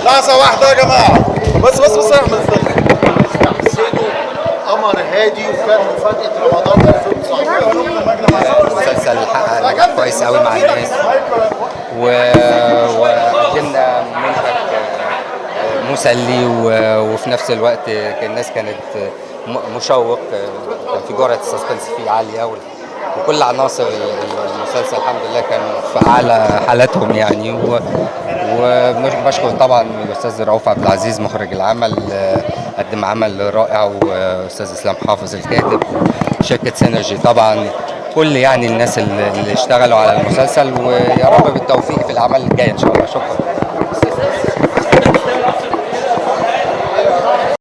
لحظة واحدة يا جماعة. بس يا أحمد سيدو قمر هادي وكان مفاجأة رمضان 2019. مسلسل حقق نجاح كويس قوي مع الناس وقدمنا منتج مسلي وفي نفس الوقت الناس كانت مشوق. كان في جرعة السسبنس فيه عالية وكل عناصر المسلسل الحمد لله كانوا في أعلى حالاتهم يعني. وبشكر طبعا الأستاذ رؤوف عبد العزيز مخرج العمل، قدم عمل رائع، وأستاذ إسلام حافظ الكاتب، شركة سينرجي طبعا، كل يعني الناس اللي اشتغلوا على المسلسل، ويا رب بالتوفيق في الأعمال الجاية إن شاء الله. شكرا.